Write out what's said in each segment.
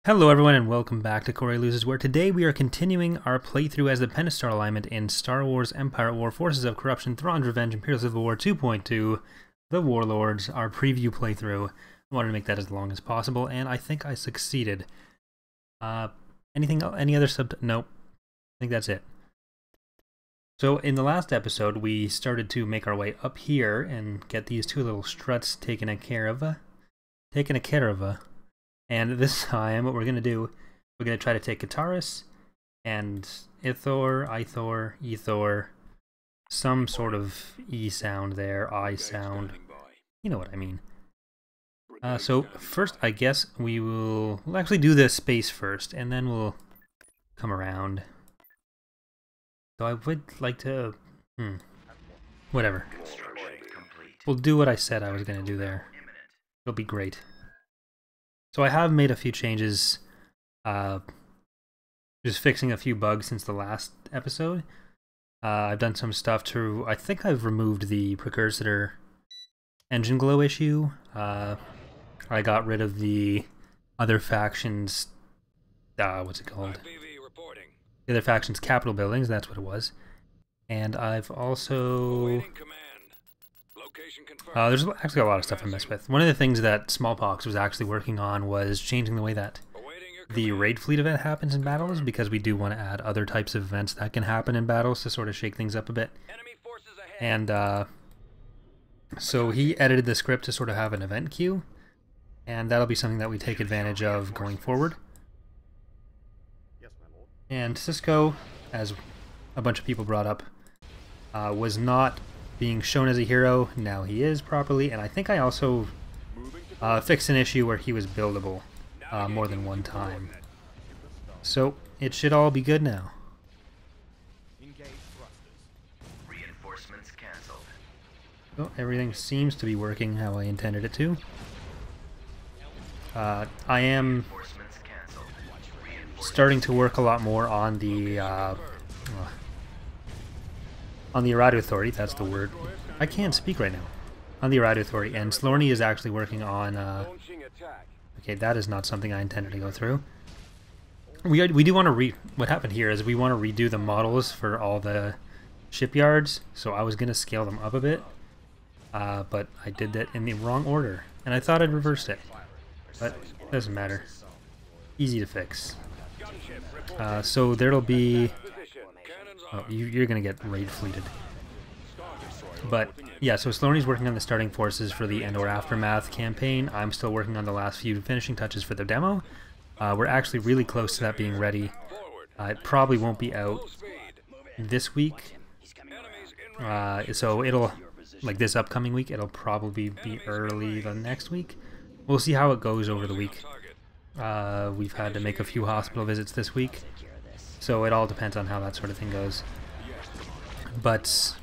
Hello everyone and welcome back to Corey Loses, where today we are continuing our playthrough as the Pentastar alignment in Star Wars Empire at War, Forces of Corruption, Thrawn's Revenge, Imperial Civil War 2.2, The Warlords, our preview playthrough. I wanted to make that as long as possible, and I think I succeeded. Anything else? Any other Nope. I think that's it. So in the last episode, we started to make our way up here and get these two little struts taken care of. And this time, what we're going to do, we're going to try to take Kataris and Ethor, some sort of E sound there, I sound, you know what I mean. So first, I guess we'll actually do the space first, and then we'll come around. So I would like to, whatever. We'll do what I said I was going to do there. It'll be great. So I have made a few changes, just fixing a few bugs since the last episode. I've done some stuff to, I think I've removed the precursor engine glow issue. I got rid of the other factions, what's it called? The other factions' capital buildings, that's what it was. And I've also... there's actually a lot of stuff I messed with. One of the things that Smallpox was actually working on was changing the way that the raid fleet event happens in battles, because we do want to add other types of events that can happen in battles to sort of shake things up a bit. And so he edited the script to sort of have an event queue, and that'll be something that we take advantage of going forward. And Cisco, as a bunch of people brought up, was not being shown as a hero. Now he is properly, and I think I also fixed an issue where he was buildable more than one time. So it should all be good now. Reinforcements canceled. So everything seems to be working how I intended it to. I am starting to work a lot more on the Eriadu Authority, that's the word. I can't speak right now. On the Eriadu Authority, and Slorny is actually working on, okay, that is not something I intended to go through. We do want to what happened here is we want to redo the models for all the shipyards, so I was going to scale them up a bit, but I did that in the wrong order, and I thought I'd reversed it, but it doesn't matter. Easy to fix. So there'll be... Oh, you're going to get raid fleeted. But, yeah, so Slorny's working on the starting forces for the Endor Aftermath campaign. I'm still working on the last few finishing touches for the demo. We're actually really close to that being ready. It probably won't be out this week. So it'll, like this upcoming week, it'll probably be early the next week. We'll see how it goes over the week. We've had to make a few hospital visits this week. So it all depends on how that sort of thing goes. But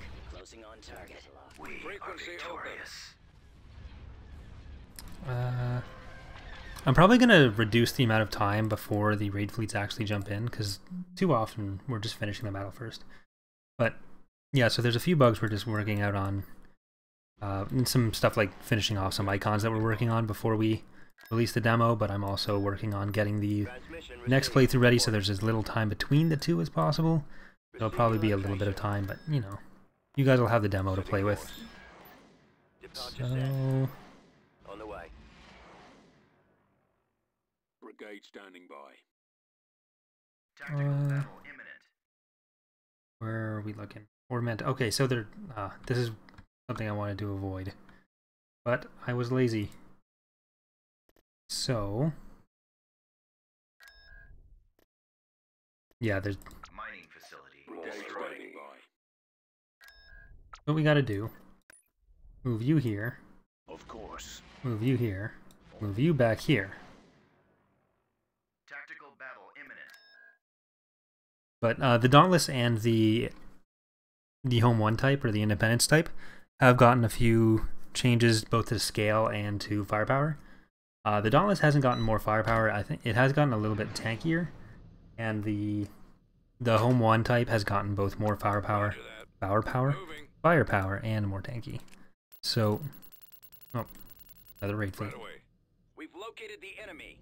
I'm probably going to reduce the amount of time before the raid fleets actually jump in, because too often we're just finishing the battle first. But yeah, so there's a few bugs we're just working out on. And some stuff like finishing off some icons that we're working on before we release the demo, but I'm also working on getting the next playthrough ready, so there's as little time between the two as possible. It'll probably be a little bit of time, but you know, you guys will have the demo to play with. So on the way. Brigade standing by. Tactical battle imminent. where are we looking? We're meant to, okay, so there. This is something I wanted to avoid, but I was lazy. So, yeah, there's Mining facility. Standing by. what we gotta do. Move you here, Of course. move you here, move you back here. Tactical battle imminent. But the Dauntless and the Home 1 type, or the Independence type, have gotten a few changes both to scale and to firepower. The Dauntless hasn't gotten more firepower. I think it has gotten a little bit tankier, and the Home 1 type has gotten both more firepower, and more tanky. So, oh, another raid fleet. We've located the enemy.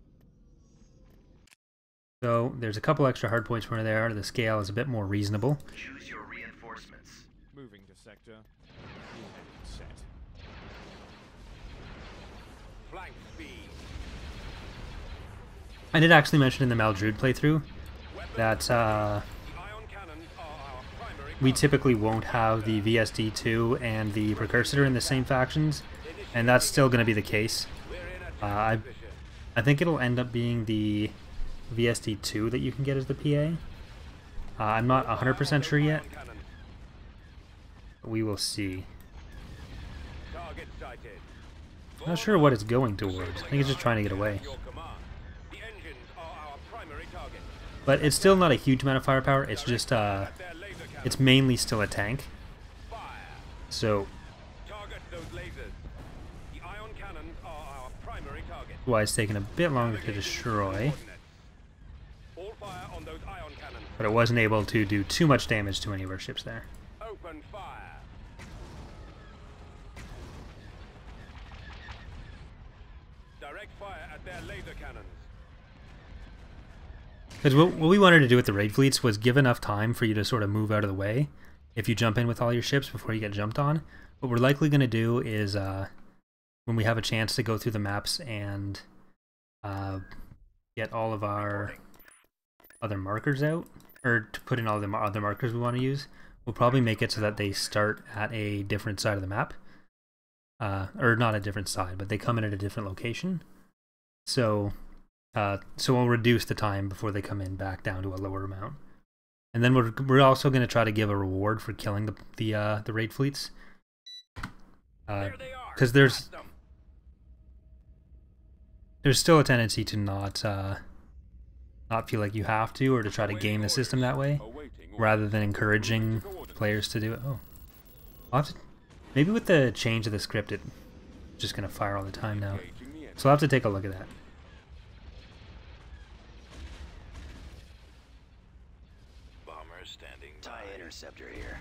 So there's a couple extra hard points where there. The scale is a bit more reasonable. Choose your reinforcements. Moving to sector. Set. Flank speed. I did actually mention in the Maldrude playthrough that The ion cannons are our primary we typically won't have the VSD2 and the Precursor in the same factions, and that's still going to be the case. We're in attack position. I think it'll end up being the VSD2 that you can get as the PA. I'm not 100% sure yet, Ion cannon. but we will see. Target sighted. Not sure what it's going towards. I think it's just trying to get away. Your command. The engines are our primary target. But it's still not a huge amount of firepower, it's just, Their laser cannon. it's mainly still a tank. Fire. So, Target those lasers. The ion cannons are our primary target. why it's taking a bit longer to destroy. Coordinates. All fire on those ion cannons. But it wasn't able to do too much damage to any of our ships there. Open fire. Direct fire at their laser cannons. Because what we wanted to do with the raid fleets was give enough time for you to sort of move out of the way if you jump in with all your ships before you get jumped on. What we're likely going to do is, when we have a chance to go through the maps and get all of our other markers out, or to put in all the other markers we want to use, we'll probably make it so that they start at a different side of the map. Or not a different side, but they come in at a different location. So we'll reduce the time before they come in back down to a lower amount. And then we're also going to try to give a reward for killing the raid fleets. There they are. Because there's still a tendency to not feel like you have to, or to try to game the system that way, rather than encouraging players to do it. Oh, I'll have to, maybe with the change of the script, it's just going to fire all the time now. So I'll have to take a look at that. Bomber standing by. TIE interceptor here.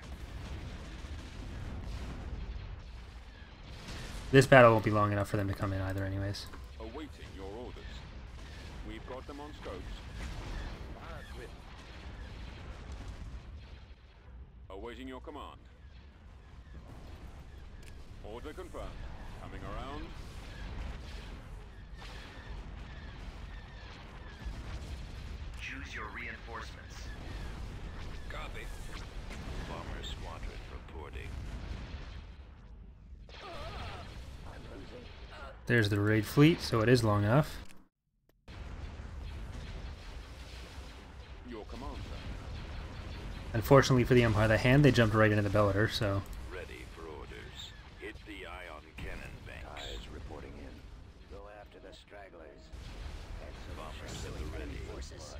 This battle won't be long enough for them to come in either anyways. Awaiting your orders. We've got them on scopes. Awaiting your command. Order confirmed. Coming around. Choose your reinforcements. Copy. Bomber squadron reporting. There's the raid fleet, so it is long enough. Your command, sir. Unfortunately for the Empire of the Hand, they jumped right into the Bellator, so... Ready for orders. Hit the ion cannon banks. TIEs reporting in. Go after the stragglers. Bombers at the ready.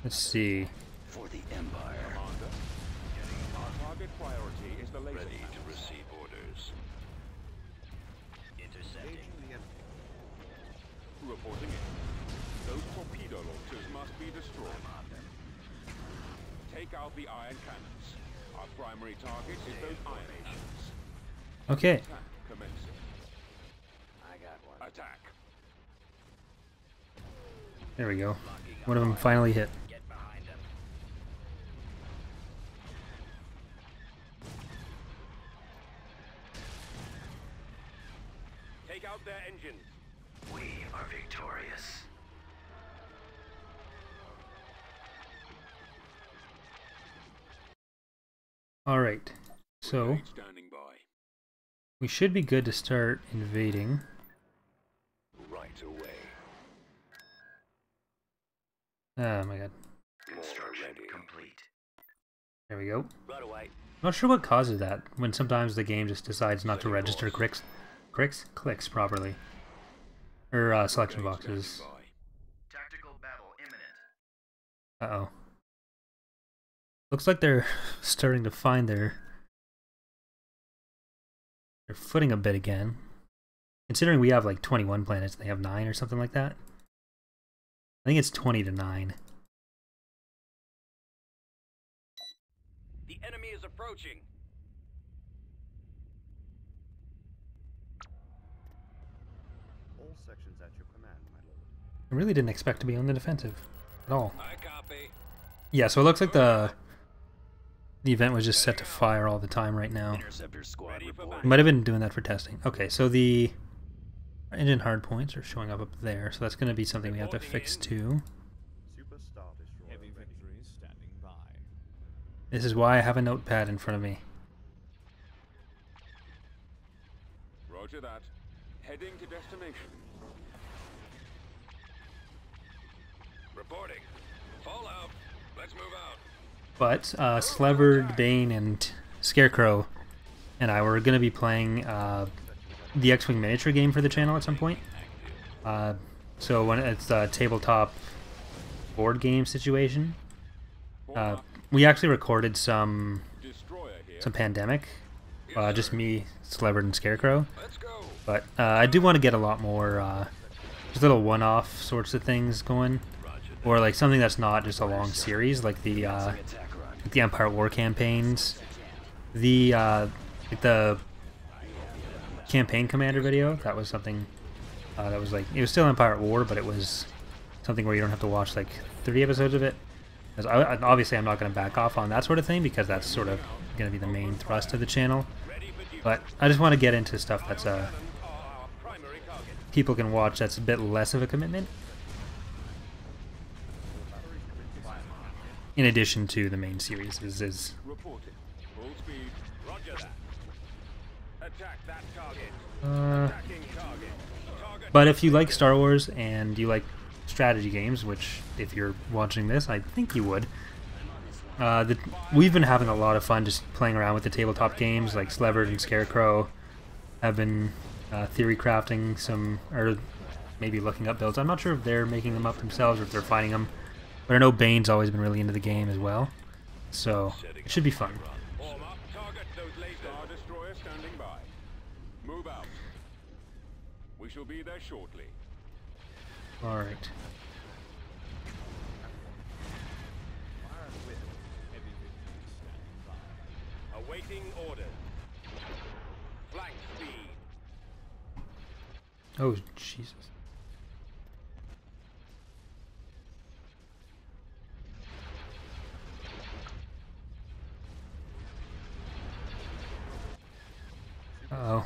Let's see. For the Empire. Commander. Our target priority is the laser. Ready to receive orders. Intercepting. Reporting in. Those torpedo launchers must be destroyed. Take out the iron cannons. Our primary target is those iron agents. Okay, Attack commencing. I got one. Attack. there we go. One of them finally hit. Get behind them. Take out their engines. We are victorious. Alright, so Brigade standing by. we should be good to start invading. Right away. Oh my god. Construction ready. complete. There we go. Right away. Not sure what causes that, when sometimes the game just decides not to register clicks properly. Or selection Brigade standing boxes. by. Tactical battle imminent. Uh-oh. Looks like they're starting to find their footing a bit again. Considering we have like 21 planets, they have 9 or something like that. I think it's 20 to 9. The enemy is approaching. All sections at your command, my lord. I really didn't expect to be on the defensive. at all. I copy. Yeah, so it looks like the event was just set to fire all the time right now. Interceptor squad Ready for report. It might have been doing that for testing. Okay, so the engine hard points are showing up there, so that's going to be something we have to fix too. Heavy victories standing by. This is why I have a notepad in front of me. Roger that. Heading to destination. Reporting. Fall out. Let's move out. But Sleverd, Bane, and Scarecrow and I were going to be playing the X-Wing miniature game for the channel at some point. So when it's a tabletop board game situation, we actually recorded some Pandemic, just me, Sleverd, and Scarecrow. Let's go. But I do want to get a lot more just little one-off sorts of things going, or like something that's not just a long series, like the Empire War campaigns, like the campaign commander video. That was something that was like, it was still Empire at War, but it was something where you don't have to watch like 30 episodes of it. Obviously, I'm not going to back off on that sort of thing because that's sort of going to be the main thrust of the channel. But I just want to get into stuff that's people can watch that's a bit less of a commitment, in addition to the main series. Is Reporting. Full speed. Roger that. Attack that target. Attacking target. Target. but if you like Star Wars and you like strategy games, which if you're watching this, I think you would. We've been having a lot of fun just playing around with the tabletop games. Like Sleverd and Scarecrow have been theory crafting some, or maybe looking up builds. I'm not sure if they're making them up themselves or if they're finding them, but I know Bane's always been really into the game as well, so it should be fun. Form up. Target those lasers. Star destroyer standing by. Move out. We shall be there shortly. All right. Heavy victories standing by. Awaiting orders. Flank speed. Oh Jesus. Uh-oh.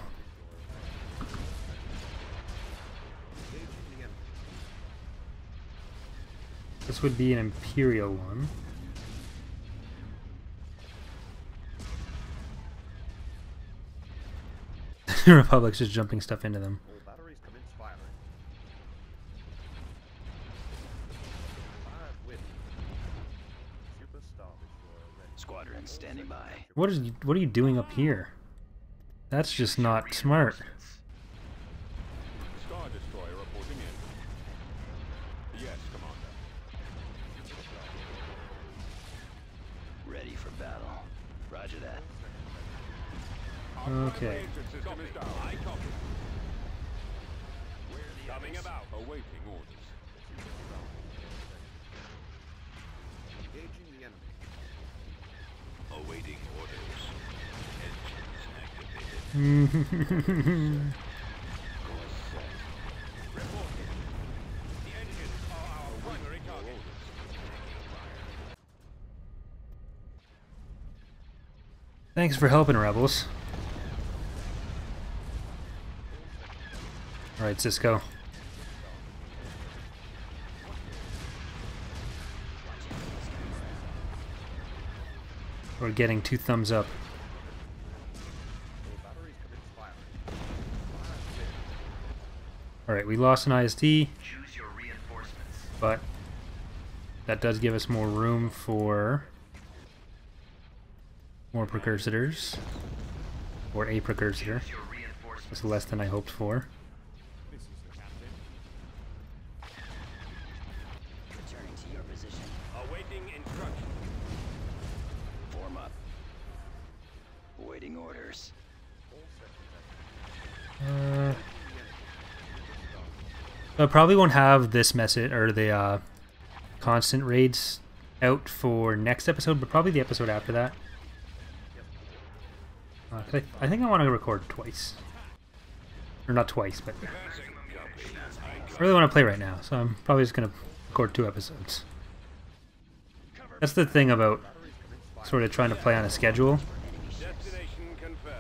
This would be an Imperial one. The Republic's just jumping stuff into them. Squadron standing by. What are you doing up here? That's just not smart. Star destroyer reporting in. Yes, Commander. Ready for battle. Roger that. Okay. Exit system is down. I copy. Coming about. Awaiting orders. Awaiting orders. Engines activated. Reporting. The engines are our primary target. Thanks for helping, Rebels. Alright, Cisco. We're getting 2 thumbs up. Alright, we lost an ISD, Choose your reinforcements. but that does give us more room for more precursors, or a precursor. Your reinforcements. It's less than I hoped for. This is the captain. Returning to your position. Awaiting instruction. Form up. Awaiting orders. I probably won't have this message or the constant raids out for next episode, but probably the episode after that. 'Cause I think I want to record twice, or not twice, but I really want to play right now, so I'm probably just gonna record 2 episodes. That's the thing about sort of trying to play on a schedule. Destination confirmed.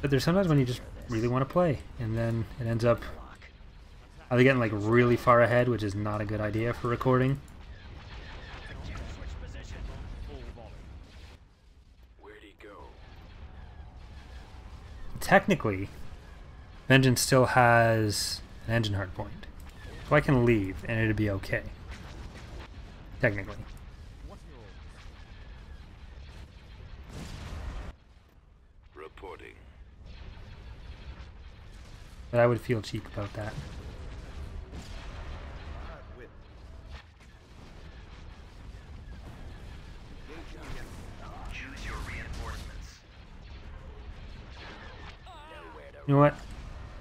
But there's sometimes when you just really want to play, and then it ends up either getting like really far ahead, which is not a good idea for recording. Where'd he go? Technically, Vengeance still has an engine hard point, so I can leave and it'd be okay. Technically. Reporting. But I would feel cheap about that. Choose your reinforcements. You know what?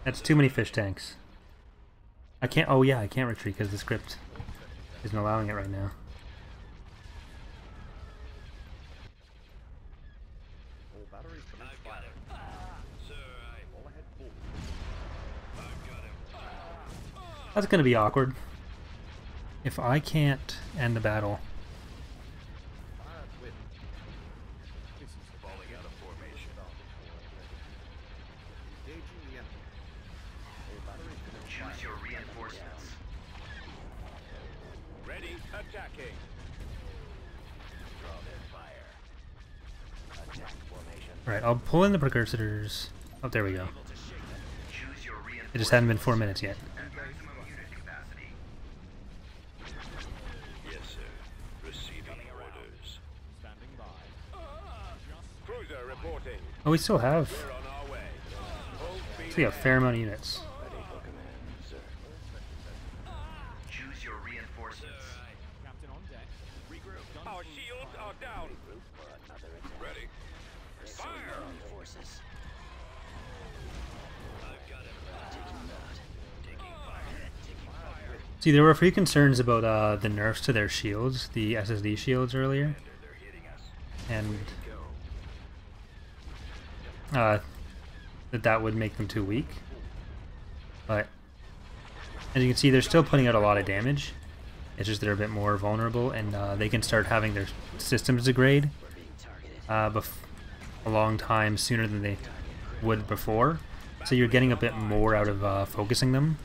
That's too many fish tanks. I can't. Oh yeah, I can't retreat because the script isn't allowing it right now. All batteries commence I've got firing. him. Sir, All ahead forward. I've got him. That's gonna be awkward. If I can't end the battle. Fire at will. This is the Falling out of formation. engaging the enemy. All batteries commence Choose your reinforcements. Ready, attacking. Draw their fire. Attack formation. Alright, I'll pull in the precursors. Oh, there we go. Choose your It just hadn't been 4 minutes yet. maximum unit capacity. Yes, sir. Receiving orders. standing by. Cruiser reporting. Oh, we still have. We're on our way. Full speed See a ahead. fair amount of units. Ready for command, sir. Choose your reinforcements. Captain on deck. Regroup. Our shields are down. Ready. Fire! Forces. I've got him. Taking note. Taking fire. Taking fire. See, there were a few concerns about the nerfs to their shields, the SSD shields earlier, They're hitting us. and Go. that would make them too weak. But as you can see, they're still putting out a lot of damage. It's just they're a bit more vulnerable, and they can start having their systems degrade We're being targeted. a long time sooner than they would before. So you're getting a bit more out of focusing them,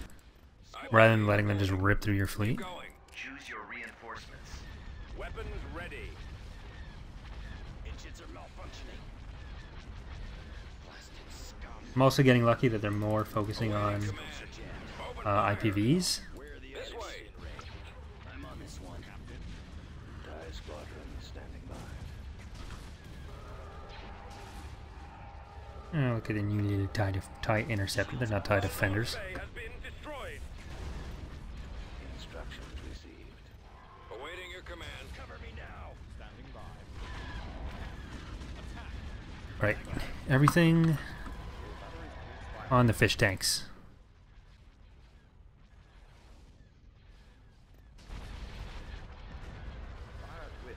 rather than letting them just rip through your fleet. Going. Choose your reinforcements. Weapons ready. Engines are malfunctioning. Blasted scum. I'm also getting lucky that they're more focusing on Command. Open fire. IPVs. This way. I'm on this one. TIE squadron standing by. Oh, look at the newly TIE Interceptor. They're not TIE Defenders. Bay has been destroyed. Instructions received. Awaiting your command. Cover me now. Standing by. Right. Everything on the fish tanks. Fire at will.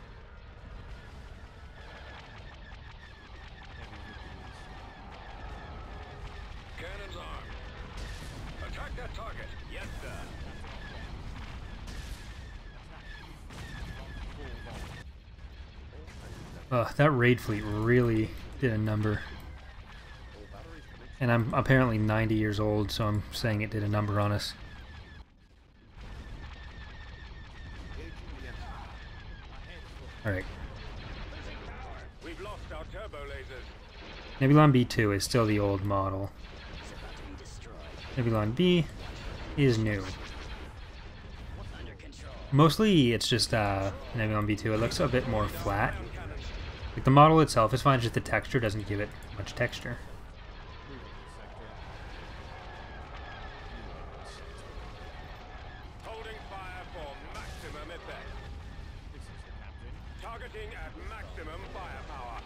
Cannons armed. Attack that target. Yes, sir. That raid fleet really did a number. And I'm apparently 90 years old, so I'm saying it did a number on us. Alright. We've lost our turbo lasers. Nebulon B2 is still the old model. It's about to be destroyed. Nebulon B is new. Under control. Mostly it's just Nebulon B2. It looks a bit more flat. Like the model itself is fine, just the texture doesn't give it much texture. Holding fire for maximum effect. This is the captain. Targeting at maximum firepower.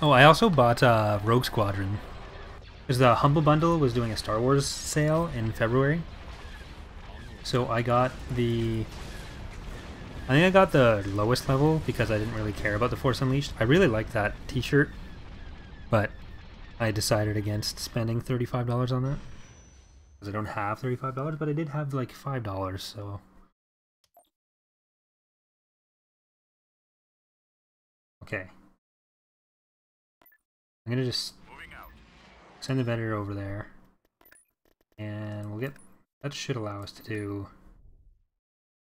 Oh, I also bought Rogue Squadron. Because the Humble Bundle was doing a Star Wars sale in February. So I got the... I think I got the lowest level because I didn't really care about the Force Unleashed. I really liked that t-shirt, but I decided against spending $35 on that. Because I don't have $35, but I did have like $5, so... Okay. I'm gonna just send the vendor over there. And we'll get... That should allow us to do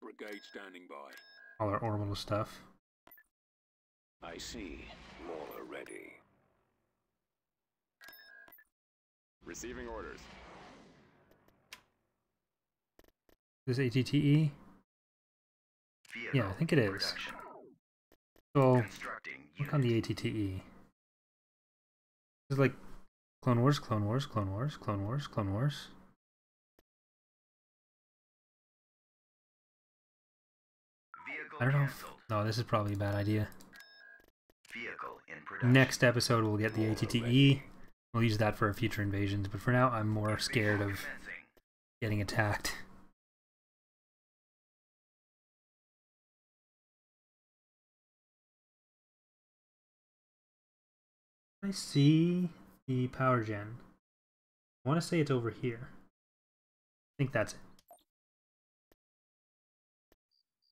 Brigade standing by. all our orbital stuff. I see. Mauler ready. Receiving orders. Is this ATTE? Yeah, I think it is. So, look on the ATTE. This is like Clone Wars, Clone Wars, Clone Wars, Clone Wars, Clone Wars. I don't know if... No, this is probably a bad idea. Next episode we'll get the ATTE. We'll use that for future invasions, but for now I'm more scared of getting attacked. I see the power gen. I want to say it's over here. I think that's it.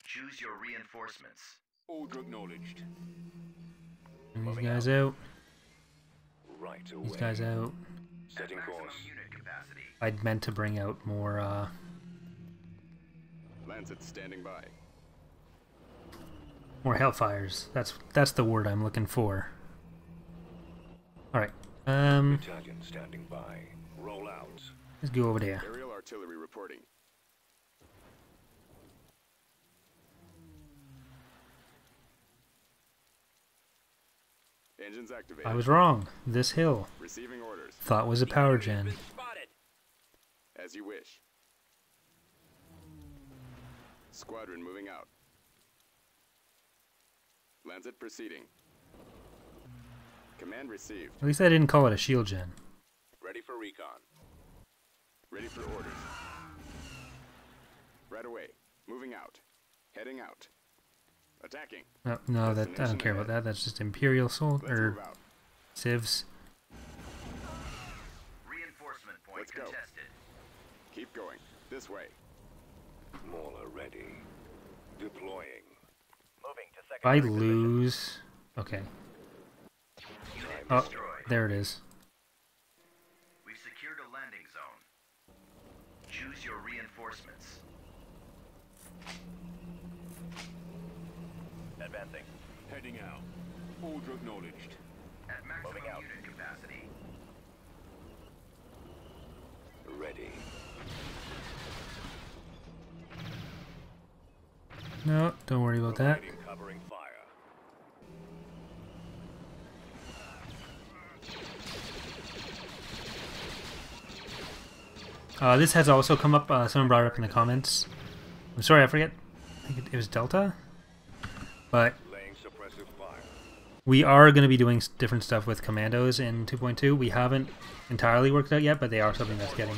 Choose your reinforcements. Order acknowledged. Bring these guys out. Right away. These guys out. Setting course. Unit capacity. I'd meant to bring out more, Lancet standing by. more Hellfires. That's the word I'm looking for. Alright. Battalion standing by. Roll out. Let's go over there. Aerial artillery reporting. Engines activated. I was wrong. This hill. Receiving orders. Thought was a power gen. Spotted. As you wish. Squadron moving out. Lancet proceeding. Command received. At least I didn't call it a shield gen. Ready for recon. Ready for orders. Right away. Moving out. Heading out. Attacking. No, no, that I don't care about that. That's just Imperial Soul Let's or move out. civs. Reinforcement point Let's go. contested. Keep going. This way. Mauler ready. Deploying. Moving to If I lose, okay. Oh, there it is. We've secured a landing zone. Choose your reinforcements. Advancing. Heading out. Order acknowledged. At maximum unit capacity. Ready. No, don't worry about that. Providing covering fire. This has also come up. Someone brought it up in the comments. I'm sorry, I forget. I think it was Delta. But Laying suppressive fire. we are going to be doing different stuff with commandos in 2.2. We haven't entirely worked out yet, but they are something that's getting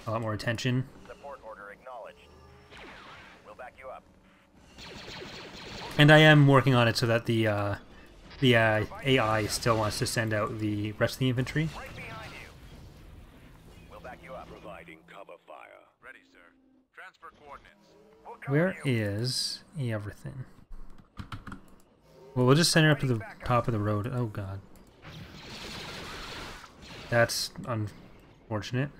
a lot more attention. Support order acknowledged. We'll back you up. And I am working on it so that the AI still wants to send out the rest of the infantry. Right behind you. We'll back you up. Providing cover fire. Ready, sir. Transfer coordinates. We'll cover Where you. is everything? Well, we'll just send her up to the top of the road. Oh, God. That's unfortunate.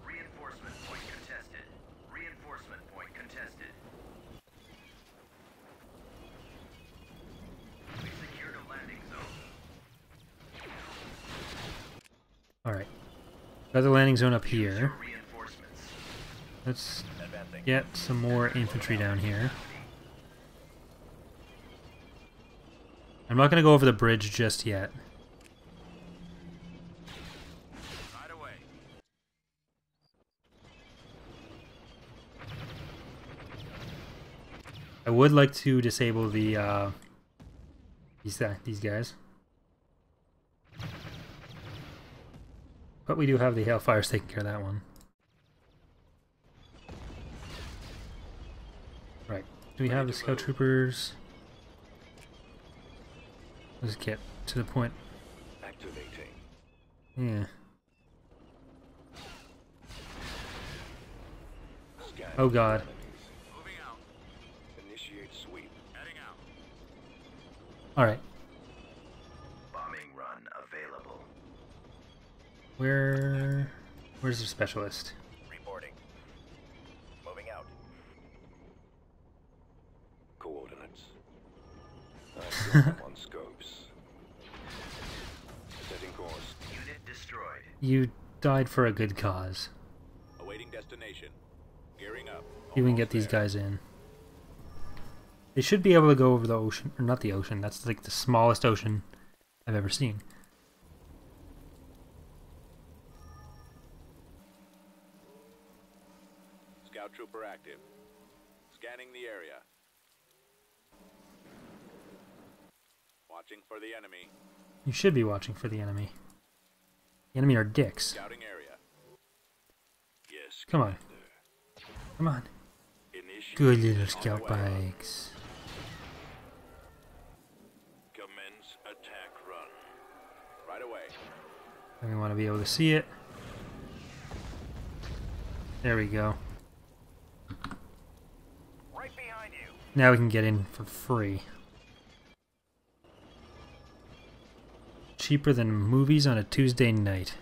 Reinforcement point contested. Reinforcement point contested. We secured a landing zone. Alright. Got the landing zone up here. Reinforcements. Let's Advancing. get some more infantry down here. I'm not going to go over the bridge just yet. Right away. I would like to disable the these guys. But we do have the Hellfires taking care of that one. Right. Do we have the Scout Troopers? Let's get to the point. Activating. Yeah. Scan. Oh god. Moving out. Initiate sweep. Heading out. Alright. Bombing run available. Where's the specialist? Reporting. Moving out. Coordinates. I've got them on scopes. Setting course. Unit destroyed. You died for a good cause. Awaiting destination. Gearing up. You can get these guys in. They should be able to go over the ocean, or not the ocean, that's like the smallest ocean I've ever seen. Scout trooper active. Scanning the area. Watching for the enemy. You should be watching for the enemy. The enemy are dicks. Scouting area. Yes. Come on. Come on. Initiate. Good little scout bikes. Commence attack run. Right away. And we want to be able to see it. There we go. Right behind you. Now we can get in for free. Cheaper than movies on a Tuesday night.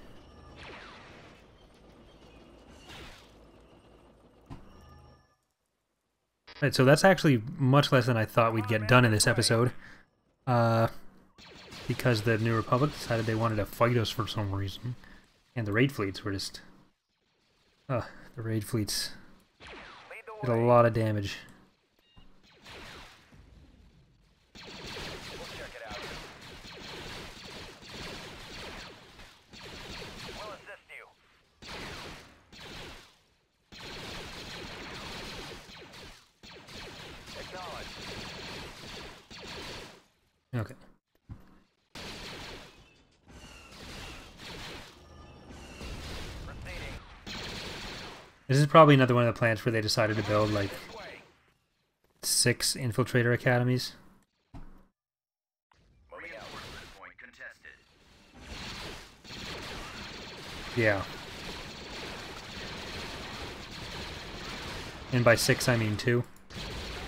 Right, so that's actually much less than I thought we'd get done in this episode. Because the New Republic decided they wanted to fight us for some reason. And the raid fleets were just... the raid fleets did a lot of damage. We'll check it out. We'll assist you. Acknowledge. Okay. Proceeding. This is probably another one of the plants where they decided to build like This way. 6 infiltrator academies. Moving out. Point contested. Yeah. And by 6 I mean 2.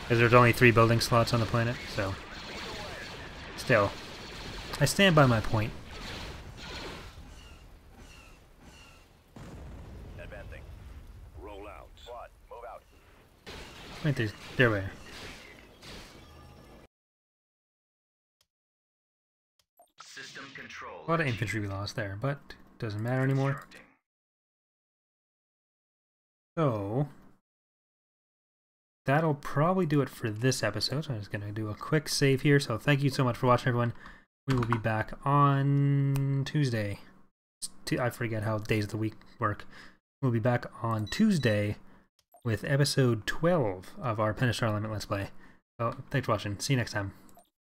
Because there's only 3 building slots on the planet, so... Still. I stand by my point. Advancing. Roll out. Squad, move out. Right there we are. System control. A lot of infantry we lost there, but doesn't matter anymore. So... that'll probably do it for this episode. So I'm just going to do a quick save here. So thank you so much for watching, everyone. We will be back on Tuesday. I forget how days of the week work. We'll be back on Tuesday with episode 12 of our Pentastar Let's Play. So thanks for watching. See you next time.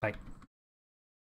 Bye.